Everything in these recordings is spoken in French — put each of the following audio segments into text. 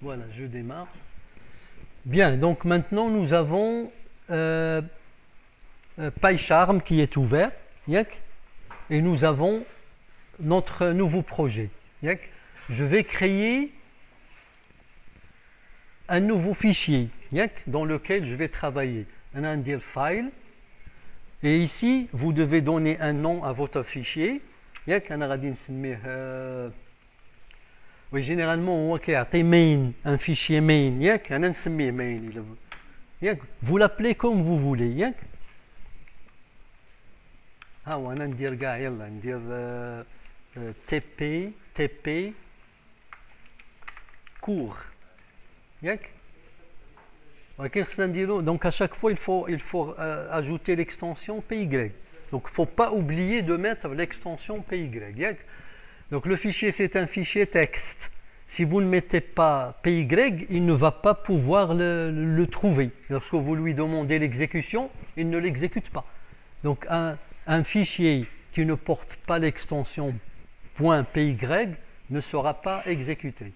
Voilà, je démarre. Bien, donc maintenant nous avons PyCharm qui est ouvert, et nous avons notre nouveau projet. Je vais créer un nouveau fichier dans lequel je vais travailler. Un file. Et ici, vous devez donner un nom à votre fichier. Oui, généralement, on va main, un fichier main. Vous l'appelez comme vous voulez. Ah, on va dire TP court. Donc à chaque fois, il faut ajouter l'extension PY. Donc il ne faut pas oublier de mettre l'extension PY. Donc le fichier, c'est un fichier texte. Si vous ne mettez pas PY, il ne va pas pouvoir le trouver. Lorsque vous lui demandez l'exécution, il ne l'exécute pas. Donc un fichier qui ne porte pas l'extension .py ne sera pas exécuté.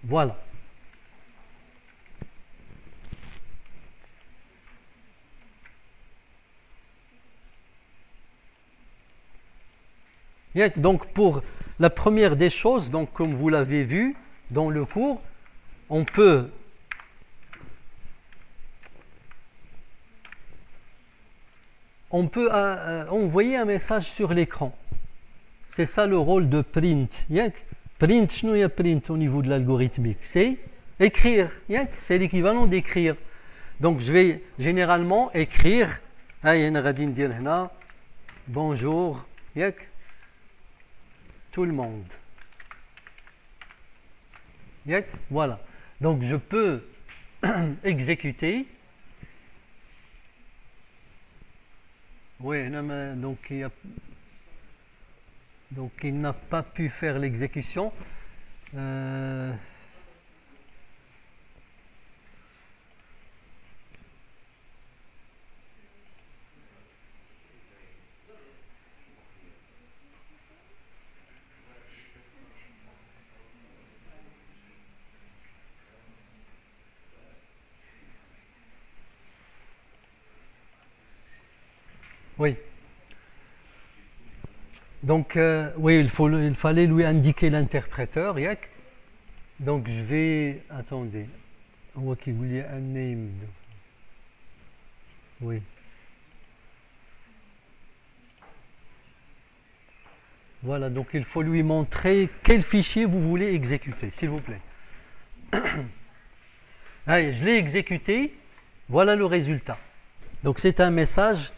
Voilà. Donc pour la première des choses, donc comme vous l'avez vu dans le cours, on peut envoyer un message sur l'écran. C'est ça le rôle de print. Print, nous y a print au niveau de l'algorithmique, c'est écrire. C'est l'équivalent d'écrire. Donc je vais généralement écrire bonjour tout le monde. Voilà. Donc je peux exécuter. Oui, donc il n'a pas pu faire l'exécution. Oui. Donc, oui, il fallait lui indiquer l'interpréteur. Donc, je vais... Attendez. On voit qu'il voulait un name. Oui. Voilà, donc il faut lui montrer quel fichier vous voulez exécuter, s'il vous plaît. Allez, je l'ai exécuté. Voilà le résultat. Donc, c'est un message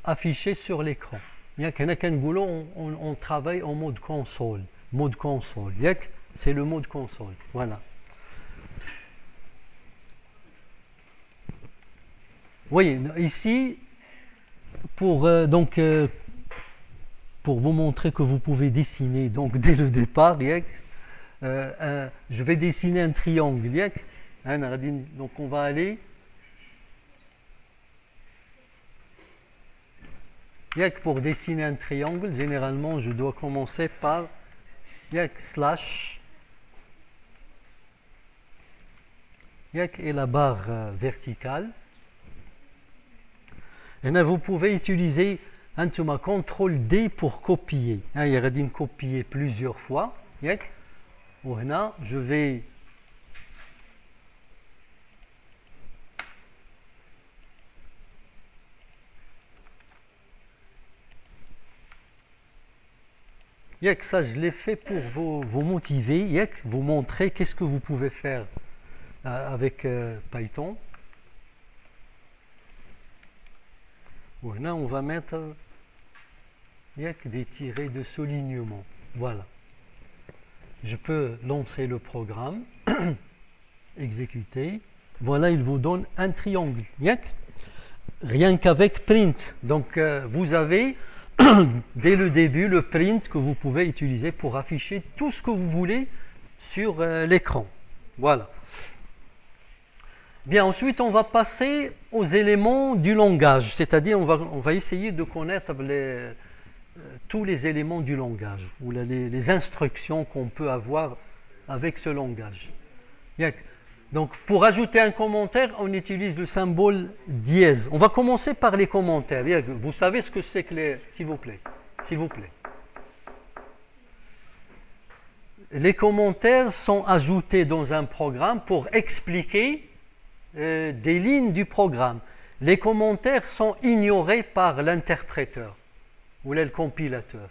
affiché sur l'écran. On travaille en mode console. Mode console. C'est le mode console. Voilà. Oui, ici, pour vous montrer que vous pouvez dessiner donc dès le départ, je vais dessiner un triangle. Donc on va aller. Pour dessiner un triangle, généralement, je dois commencer par slash et la barre verticale. Et là, vous pouvez utiliser un CTRL D pour copier. Il y a une copier plusieurs fois. Je vais ça, je l'ai fait pour vous motiver, vous montrer qu'est-ce que vous pouvez faire avec Python. Là, on va mettre des tirets de soulignement. Voilà. Je peux lancer le programme, exécuter. Voilà, il vous donne un triangle. Rien qu'avec print. Donc, vous avez dès le début le print que vous pouvez utiliser pour afficher tout ce que vous voulez sur l'écran. Voilà. Bien, ensuite on va passer aux éléments du langage, c'est-à-dire on va essayer de connaître tous les éléments du langage, ou les instructions qu'on peut avoir avec ce langage. Donc, pour ajouter un commentaire, on utilise le symbole dièse. On va commencer par les commentaires. Vous savez ce que c'est que les... S'il vous plaît. S'il vous plaît. Les commentaires sont ajoutés dans un programme pour expliquer des lignes du programme. Les commentaires sont ignorés par l'interpréteur ou le compilateur.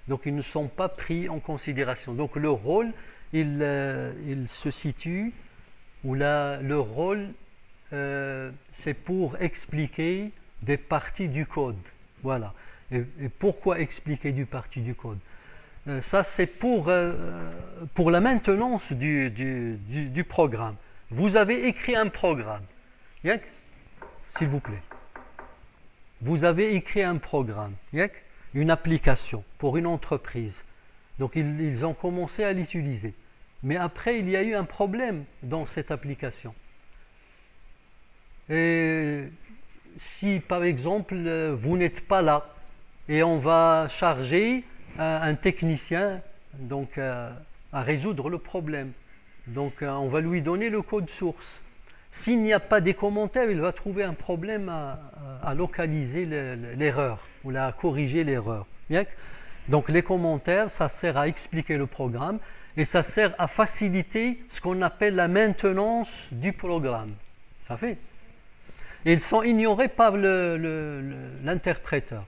Donc, ils ne sont pas pris en considération. Donc, le rôle, il se situe, ou le rôle, c'est pour expliquer des parties du code. Voilà. Et pourquoi expliquer des parties du code? Ça, c'est pour la maintenance du programme. Vous avez écrit un programme. S'il vous plaît. Vous avez écrit un programme, une application pour une entreprise. Donc, ils ont commencé à l'utiliser. Mais après, il y a eu un problème dans cette application. Et si, par exemple, vous n'êtes pas là, et on va charger un technicien donc, à résoudre le problème. Donc, on va lui donner le code source. S'il n'y a pas des commentaires, il va trouver un problème à localiser l'erreur ou à corriger l'erreur. Donc les commentaires, ça sert à expliquer le programme et ça sert à faciliter ce qu'on appelle la maintenance du programme. Ça fait. Et ils sont ignorés par l'interpréteur.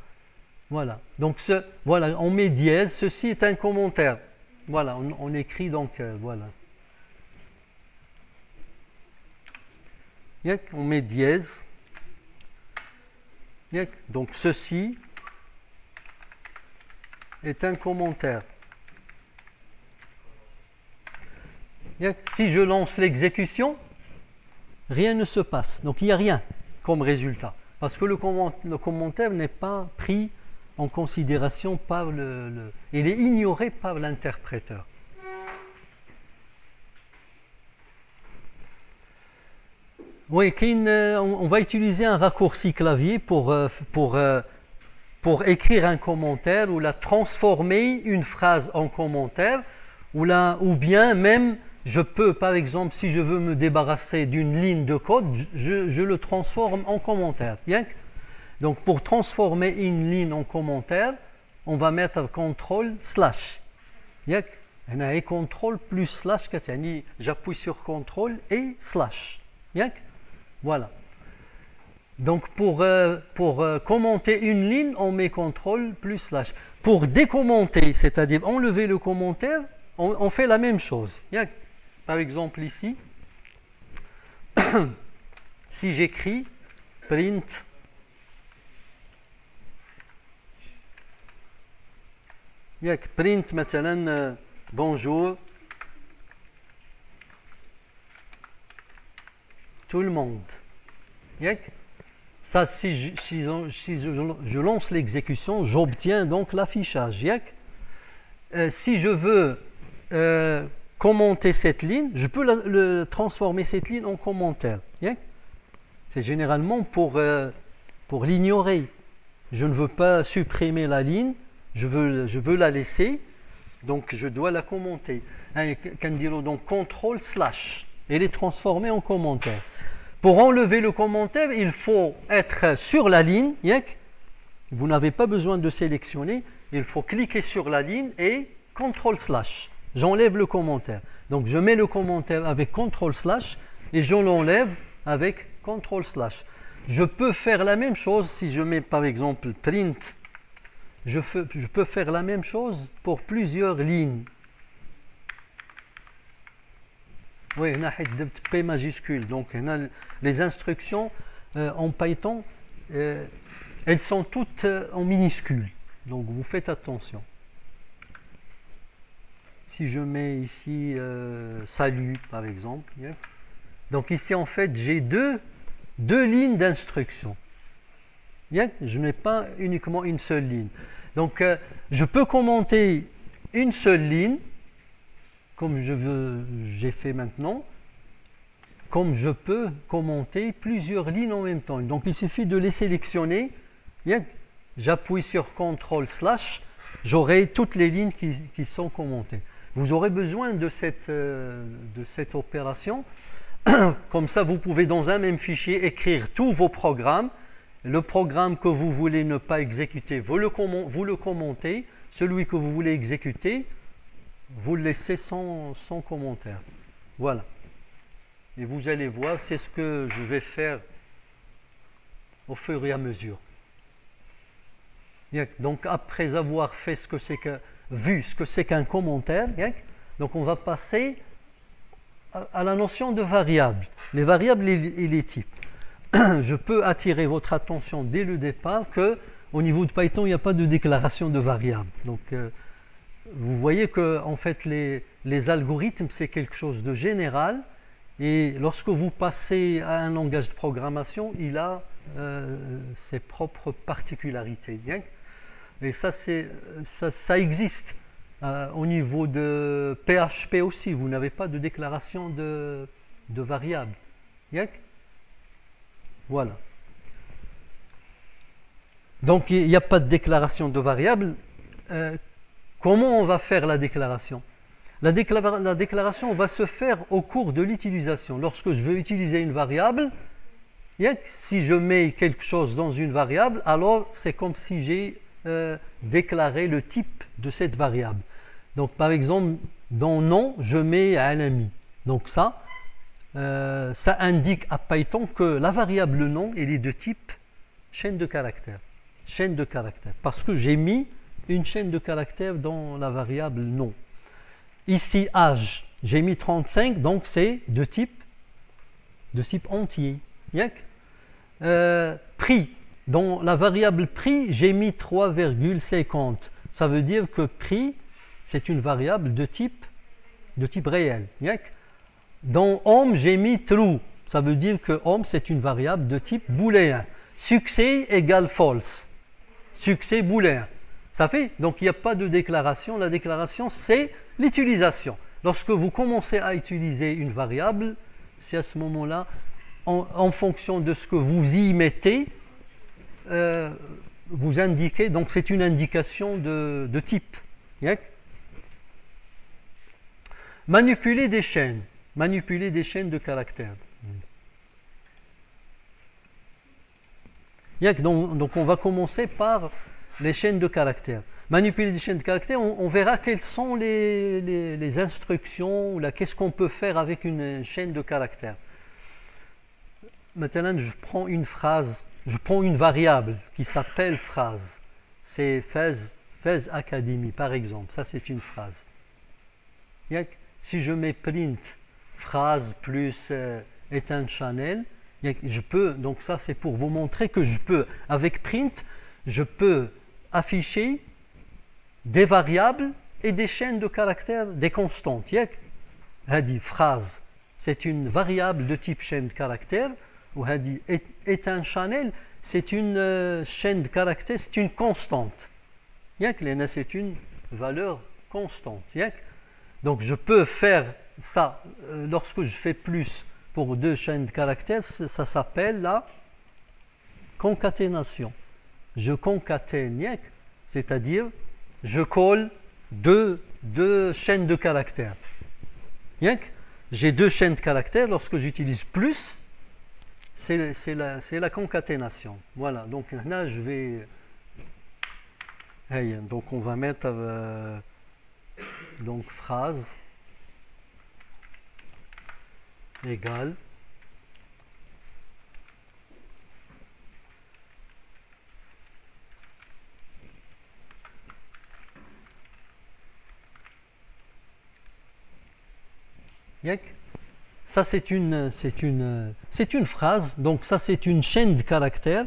Voilà. Donc voilà, on met dièse, ceci est un commentaire. Voilà, on écrit donc, voilà. On met dièse. Donc ceci est un commentaire. Si je lance l'exécution, rien ne se passe. Donc il n'y a rien comme résultat. Parce que le commentaire n'est pas pris en considération par il est ignoré par l'interpréteur. Oui, on va utiliser un raccourci clavier pour écrire un commentaire ou la transformer une phrase en commentaire ou bien même je peux, par exemple, si je veux me débarrasser d'une ligne de code, je le transforme en commentaire. Bien? Donc pour transformer une ligne en commentaire, on va mettre CTRL/. Bien? Et CTRL plus slash, j'appuie sur CTRL et slash. Bien? Voilà. Donc pour commenter une ligne, on met CTRL plus slash. Pour décommenter, c'est-à-dire enlever le commentaire, on fait la même chose. Par exemple ici, si j'écris print print مثلا bonjour tout le monde. Ça, si je lance l'exécution, j'obtiens donc l'affichage. Si je veux commenter cette ligne, je peux transformer cette ligne en commentaire. C'est généralement pour l'ignorer. Je ne veux pas supprimer la ligne, je veux la laisser, donc je dois la commenter. Donc CTRL/, et les transformer en commentaire. Pour enlever le commentaire, il faut être sur la ligne. Vous n'avez pas besoin de sélectionner. Il faut cliquer sur la ligne et CTRL/. J'enlève le commentaire. Donc je mets le commentaire avec CTRL/ et je l'enlève avec CTRL/. Je peux faire la même chose si je mets par exemple print. Je peux faire la même chose pour plusieurs lignes. Oui, on a P majuscule. Donc, les instructions en Python, elles sont toutes en minuscules. Donc, vous faites attention. Si je mets ici salut, par exemple. Donc, ici, en fait, j'ai deux lignes d'instructions. Je n'ai pas uniquement une seule ligne. Donc, je peux commenter une seule ligne, comme j'ai fait maintenant, comme je peux commenter plusieurs lignes en même temps. Donc il suffit de les sélectionner. j'appuie sur CTRL/, j'aurai toutes les lignes qui sont commentées. Vous aurez besoin de cette opération. Comme ça, vous pouvez dans un même fichier écrire tous vos programmes. Le programme que vous voulez ne pas exécuter, vous le commentez. Celui que vous voulez exécuter, vous le laissez sans commentaire. Voilà. Et vous allez voir, c'est ce que je vais faire au fur et à mesure. Donc après avoir fait vu ce que c'est qu'un commentaire, donc on va passer à la notion de variable. Les variables et les types. Je peux attirer votre attention dès le départ qu'au niveau de Python, il n'y a pas de déclaration de variable. Donc vous voyez que en fait les algorithmes, c'est quelque chose de général, et lorsque vous passez à un langage de programmation, il a ses propres particularités. Et ça existe au niveau de PHP aussi. Vous n'avez pas de déclaration de variable. Voilà. Donc il n'y a pas de déclaration de variable. Comment on va faire la déclaration? La déclaration va se faire au cours de l'utilisation. Lorsque je veux utiliser une variable, si je mets quelque chose dans une variable, alors c'est comme si j'ai déclaré le type de cette variable. Donc par exemple, dans nom, je mets alami. Donc ça indique à Python que la variable nom, elle est de type chaîne de caractères. Chaîne de caractères. Parce que j'ai mis une chaîne de caractères dans la variable nom. Ici, âge, j'ai mis 35, donc c'est de type entier. Prix, dans la variable prix, j'ai mis 3,50. Ça veut dire que prix, c'est une variable de type réel. Dans homme, j'ai mis true. Ça veut dire que homme, c'est une variable de type booléen. Succès égale false. Succès booléen. Ça fait, donc il n'y a pas de déclaration. La déclaration, c'est l'utilisation. Lorsque vous commencez à utiliser une variable, c'est à ce moment-là, en fonction de ce que vous y mettez, vous indiquez, donc c'est une indication de type. Manipuler des chaînes de caractères. Donc on va commencer par les chaînes de caractères. Manipuler des chaînes de caractères, on verra quelles sont les instructions, ou qu'est-ce qu'on peut faire avec une chaîne de caractères. Maintenant, je prends une phrase, je prends une variable qui s'appelle phrase. C'est Fez Academy, par exemple. Ça, c'est une phrase. Si je mets print phrase plus éteint channel, je peux, donc ça c'est pour vous montrer que je peux, avec print, je peux afficher des variables et des chaînes de caractères, des constantes. Hadi phrase, c'est une variable de type chaîne de caractères, ou hadi éteint channel, c'est une chaîne de caractères, c'est une constante. C'est une valeur constante. Donc je peux faire ça lorsque je fais plus pour deux chaînes de caractères, ça s'appelle la concaténation. Je concatène, c'est-à-dire je colle deux chaînes de caractères. J'ai deux chaînes de caractères, lorsque j'utilise plus, c'est la concaténation. Voilà, donc là je vais... donc on va mettre donc phrase égale ça c'est une phrase, donc ça c'est une chaîne de caractères.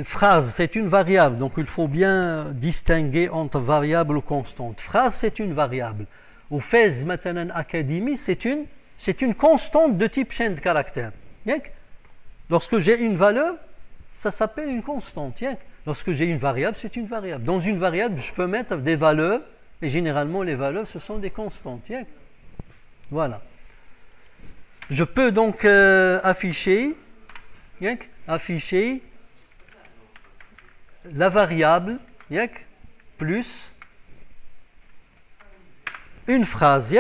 Phrase c'est une variable, donc il faut bien distinguer entre variable ou constante. Phrase c'est une variable. Ou Fez maintenant Academy, c'est une constante de type chaîne de caractères. Lorsque j'ai une valeur, ça s'appelle une constante. Lorsque j'ai une variable, c'est une variable. Dans une variable, je peux mettre des valeurs, et généralement les valeurs, ce sont des constantes. Voilà. Je peux donc afficher la variable plus une phrase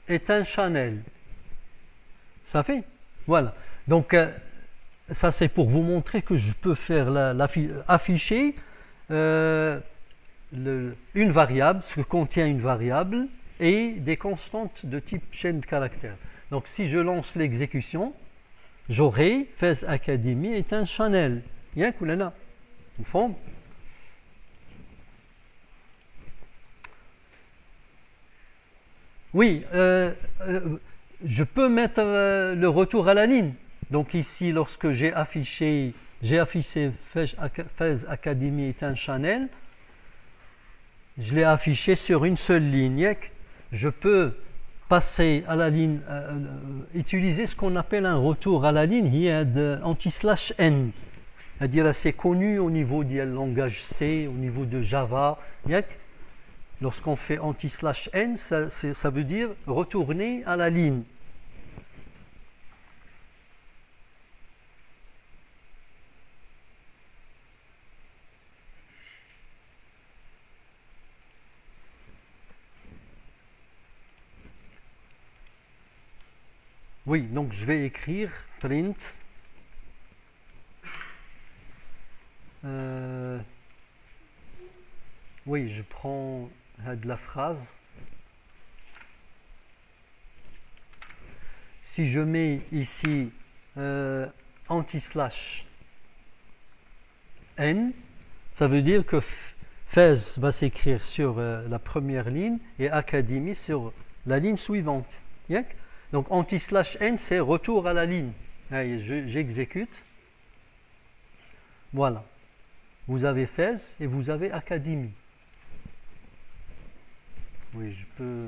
est un channel. Ça fait? Voilà. Donc, ça c'est pour vous montrer que je peux faire afficher une variable, ce que contient une variable, et des constantes de type chaîne de caractères. Donc, si je lance l'exécution, j'aurai Fez Academy est un channel. Ou là, une forme. Oui, je peux mettre le retour à la ligne. Donc ici, lorsque j'ai affiché Fez Academy est un channel, je l'ai affiché sur une seule ligne. Je peux passer à la ligne, utiliser ce qu'on appelle un retour à la ligne, il y a de anti/n. C'est-à-dire assez connu au niveau du langage C, au niveau de Java. Lorsqu'on fait anti/n, ça veut dire retourner à la ligne. Oui, donc je vais écrire print oui, je prends de la phrase. Si je mets ici anti/n, ça veut dire que Fez va s'écrire sur la première ligne et Academy sur la ligne suivante. Donc anti/n, c'est retour à la ligne. J'exécute. Voilà. Vous avez Fez et vous avez Academy. Oui, je peux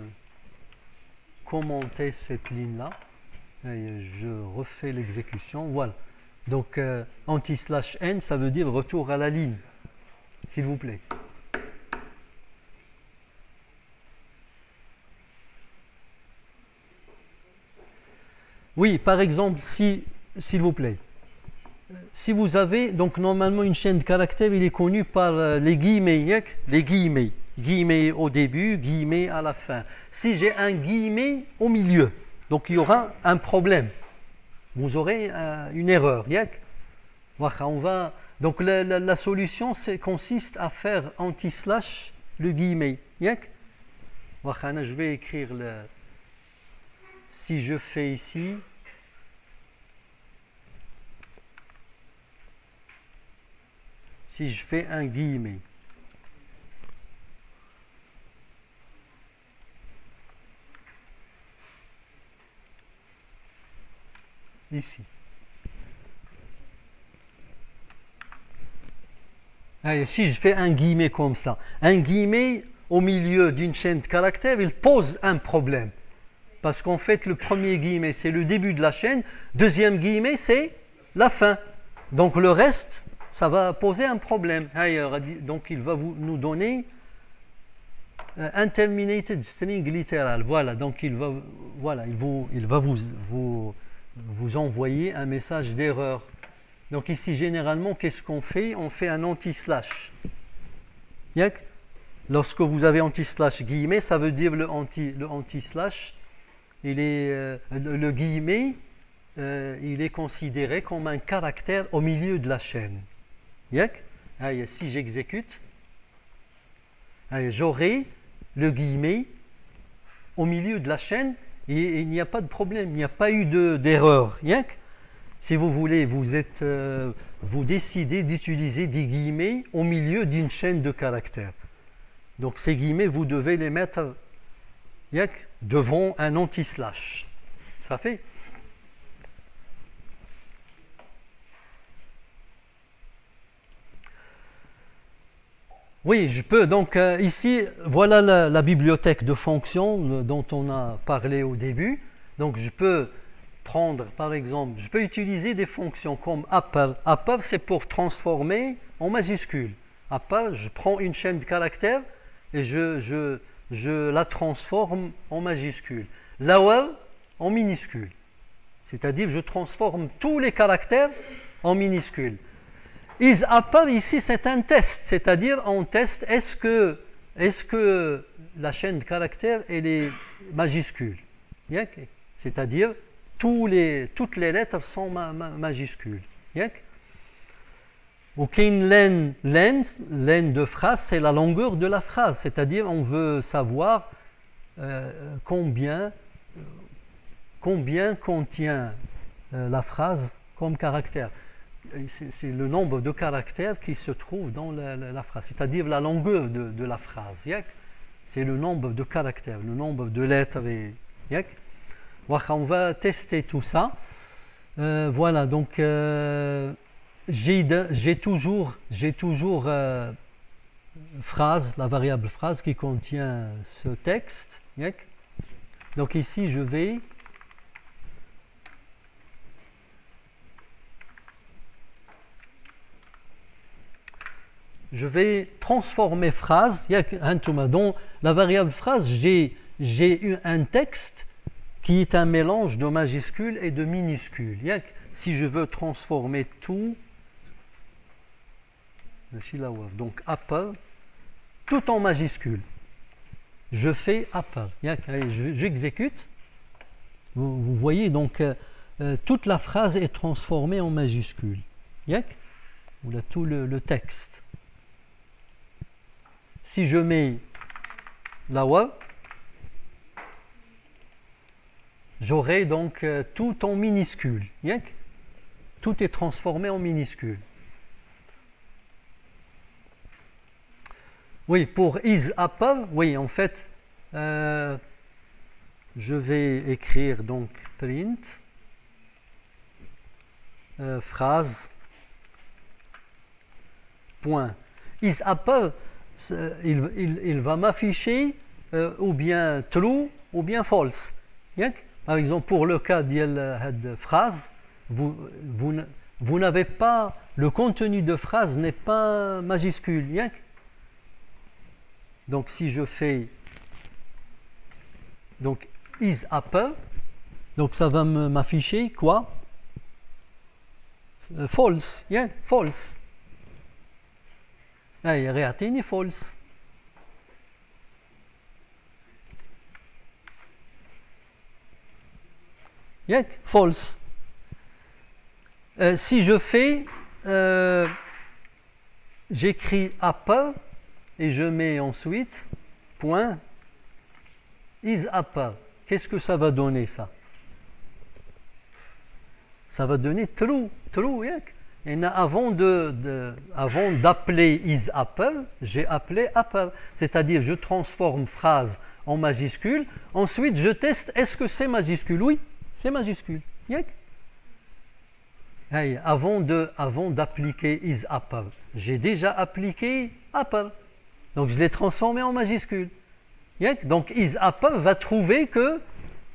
commenter cette ligne-là. Je refais l'exécution. Voilà. Donc anti/n, ça veut dire retour à la ligne. S'il vous plaît. Oui, par exemple, s'il vous plaît, si vous avez, donc normalement une chaîne de caractères, il est connu par les guillemets, guillemets au début, guillemets à la fin. Si j'ai un guillemet au milieu, donc il y aura un problème, vous aurez une erreur. Donc la solution consiste à faire anti/ le guillemet. Je vais écrire si je fais ici, si je fais un guillemet, ici. Allez, si je fais un guillemet comme ça, un guillemet au milieu d'une chaîne de caractères, il pose un problème. Parce qu'en fait, le premier guillemet, c'est le début de la chaîne. Deuxième guillemet, c'est la fin. Donc le reste, ça va poser un problème. Donc il va nous donner Interminated String Literal. Voilà, donc il va vous envoyer un message d'erreur. Donc ici, généralement, qu'est-ce qu'on fait? On fait un anti/. Lorsque vous avez anti/ guillemet, ça veut dire le anti/. Le guillemet, il est considéré comme un caractère au milieu de la chaîne. Si j'exécute, j'aurai le guillemet au milieu de la chaîne et il n'y a pas de problème, il n'y a pas eu d'erreur. Si vous voulez, vous décidez d'utiliser des guillemets au milieu d'une chaîne de caractères. Donc ces guillemets, vous devez les mettre devant un anti/. Ça fait? Oui, je peux. Donc ici, voilà la bibliothèque de fonctions dont on a parlé au début. Donc je peux prendre, par exemple, je peux utiliser des fonctions comme upper. Upper, c'est pour transformer en majuscule. Upper, je prends une chaîne de caractères et je la transforme en majuscule. Lower, en minuscule. C'est-à-dire, je transforme tous les caractères en minuscules. Is upper, ici, c'est un test. C'est-à-dire, on teste est-ce que la chaîne de caractères elle est majuscule. C'est-à-dire, toutes les lettres sont majuscules. Aucune laine de phrase, c'est la longueur de la phrase. C'est-à-dire, on veut savoir combien contient la phrase comme caractère. C'est le nombre de caractères qui se trouve dans la phrase, c'est-à-dire la longueur de la phrase. C'est le nombre de caractères, le nombre de lettres. On va tester tout ça. Voilà, donc j'ai toujours phrase, la variable phrase qui contient ce texte. Donc ici, je vais transformer phrase. Dans la variable phrase, j'ai eu un texte qui est un mélange de majuscules et de minuscules. Si je veux transformer tout, donc upper, tout en majuscule, je fais upper. J'exécute. Vous voyez, donc toute la phrase est transformée en majuscule. Voilà tout le texte. Si je mets lower, j'aurai donc tout en minuscule. Tout est transformé en minuscule. Oui, pour is upper, oui, en fait, je vais écrire donc print phrase point is upper. Il va m'afficher ou bien true ou bien false. Par exemple, pour le cas de phrase, vous n'avez pas, le contenu de phrase n'est pas majuscule. Donc si je fais donc is upper, donc ça va m'afficher quoi? False. False. يعطيني false. False. Si je fais, j'écris upper et je mets ensuite point is upper. Qu'est-ce que ça va donner ça? Ça va donner true. Et avant d'appeler is upper, j'ai appelé upper. C'est-à-dire, je transforme phrase en majuscule. Ensuite, je teste, est-ce que c'est majuscule? Oui, c'est majuscule. Avant d'appliquer is upper, j'ai déjà appliqué upper. Donc, je l'ai transformé en majuscule. Donc, is upper va trouver que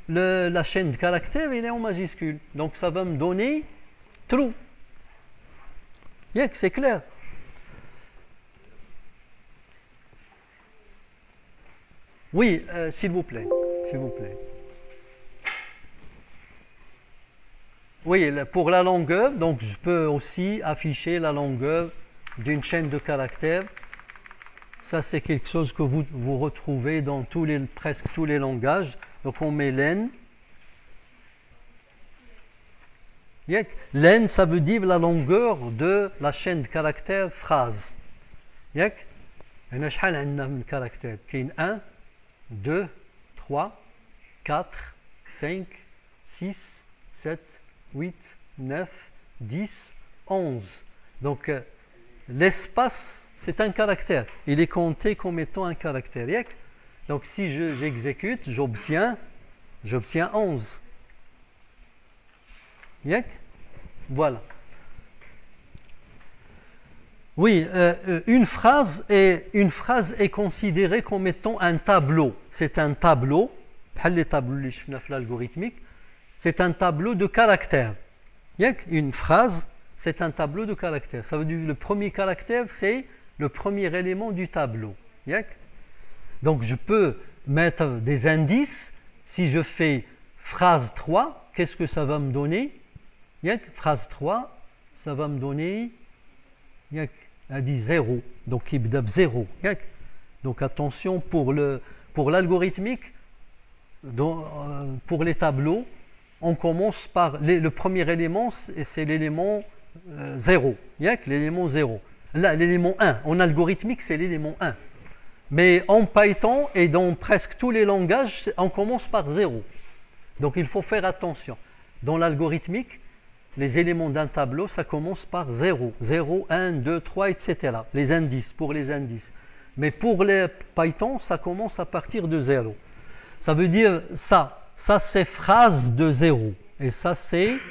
la chaîne de caractères elle est en majuscule. Donc, ça va me donner true. C'est clair. Oui, s'il vous plaît. Oui, pour la longueur, donc je peux aussi afficher la longueur d'une chaîne de caractères. Ça, c'est quelque chose que vous retrouvez dans presque tous les langages. Donc, on met len. Len, ça veut dire la longueur de la chaîne de caractères phrase. شحال عندنا من caractères. 1, 2, 3, 4, 5, 6, 7, 8, 9, 10, 11. Donc, l'espace, c'est un caractère. Il est compté comme étant un caractère. Donc, si j'exécute, j'obtiens 11. Voilà. Oui, une phrase est considérée comme étant un tableau. C'est un tableau, les tableaux اللي شفنا في l'algorithmique, c'est un tableau de caractères. Une phrase, c'est un tableau de caractères. Ça veut dire que le premier caractère, c'est le premier élément du tableau. Donc je peux mettre des indices. Si je fais phrase 3, qu'est-ce que ça va me donner? Phrase 3, ça va me donner, elle dit 0, donc il y a 0. Donc attention pour l'algorithmique, pour les tableaux, on commence par le premier élément, c'est l'élément 0, l'élément 0. Là, l'élément 1, en algorithmique, c'est l'élément 1. Mais en Python et dans presque tous les langages, on commence par 0. Donc il faut faire attention. Dans l'algorithmique, les éléments d'un tableau, ça commence par 0. 0, 1, 2, 3, etc. Les indices, pour les indices. Mais pour les Python, ça commence à partir de 0. Ça veut dire ça. Ça, c'est phrase de 0. Et ça, c'est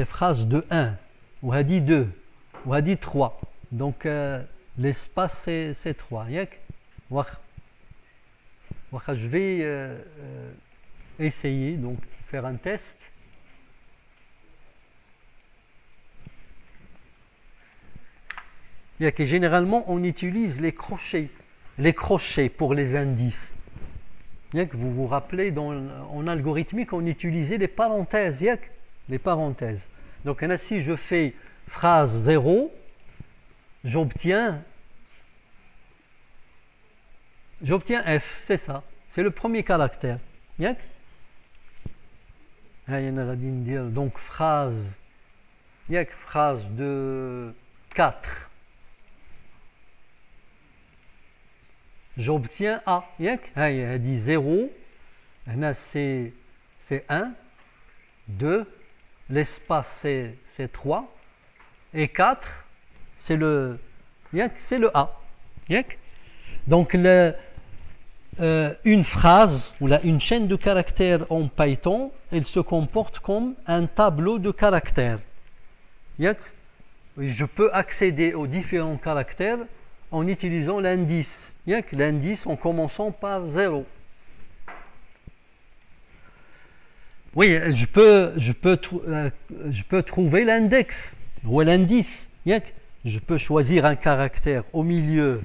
phrase de 1. Ou a dit 2. Ou a dit 3. Donc, l'espace, c'est 3. Je vais essayer, donc, faire un test. Généralement, on utilise les crochets pour les indices. Vous vous rappelez, en algorithmique, on utilisait les parenthèses. Les parenthèses. Donc, si je fais phrase 0, j'obtiens F, c'est ça. C'est le premier caractère. Donc, phrase de 4. J'obtiens A. Elle dit 0. C'est 1. 2. L'espace, c'est 3. Et 4, c'est le A. Donc, une phrase ou une chaîne de caractères en Python, elle se comporte comme un tableau de caractères. Je peux accéder aux différents caractères en utilisant l'indice. L'indice en commençant par 0. Oui, je peux trouver l'index ou l'indice. Je peux choisir un caractère au milieu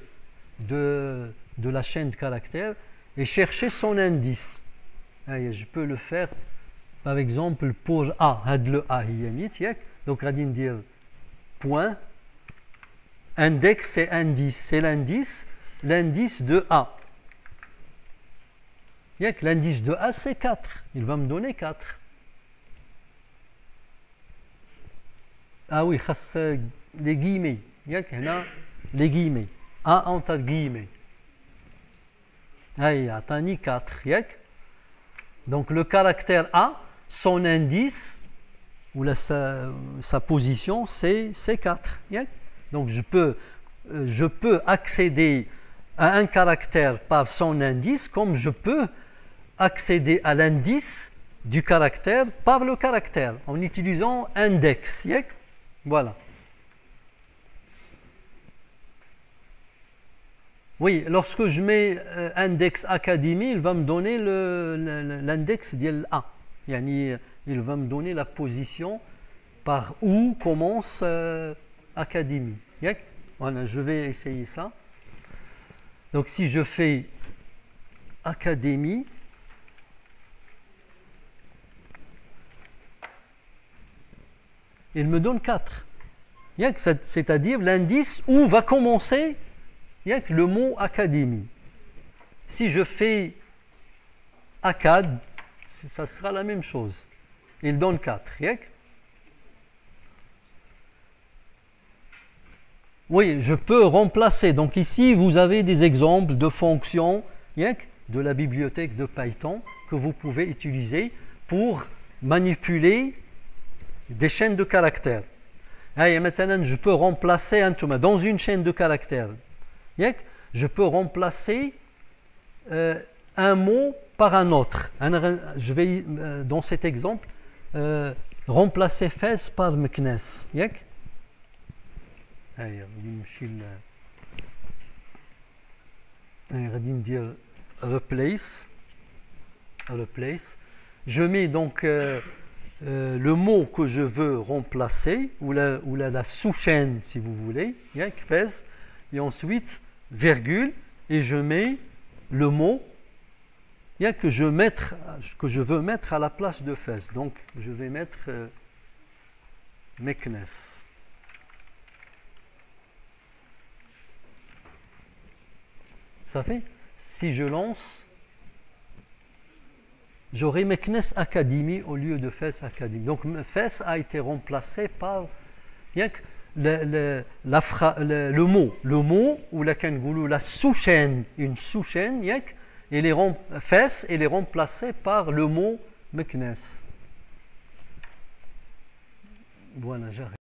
de la chaîne de caractères et chercher son indice. Je peux le faire, par exemple, pour A. Le A. Donc, on va dire point. Index, c'est indice. C'est l'indice de A. L'indice de A, c'est 4. Il va me donner 4. Ah oui, les guillemets. Les guillemets. A entre guillemets. Attends, 4. Donc le caractère A, son indice, ou sa position, c'est 4. Donc je peux accéder à un caractère par son indice, comme je peux accéder à l'indice du caractère par le caractère, en utilisant index. Voilà. Oui, lorsque je mets index académie, il va me donner l'index de A. Il va me donner la position par où commence académie. Voilà, je vais essayer ça. Donc si je fais académie, il me donne 4. C'est-à-dire l'indice où va commencer le mot académie. Si je fais acad, ça sera la même chose. Il donne 4. Oui, je peux remplacer. Donc ici, vous avez des exemples de fonctions de la bibliothèque de Python que vous pouvez utiliser pour manipuler des chaînes de caractères. Maintenant, je peux remplacer dans une chaîne de caractères. Je peux remplacer un mot par un autre. Je vais, dans cet exemple, remplacer Fès par Meknes. Dire replace. Je mets donc le mot que je veux remplacer, ou la sous-chaîne si vous voulez, Fès, et ensuite virgule, et je mets le mot que je veux mettre à la place de Fès. Donc je vais mettre Meknes. Ça fait, si je lance, j'aurai Meknes Academy au lieu de Fès Academy. Donc Fès a été remplacé par le mot ou la sous-chaîne, une sous-chaîne, Fès, elle est remplacée par le mot Meknes. Voilà, j'arrête.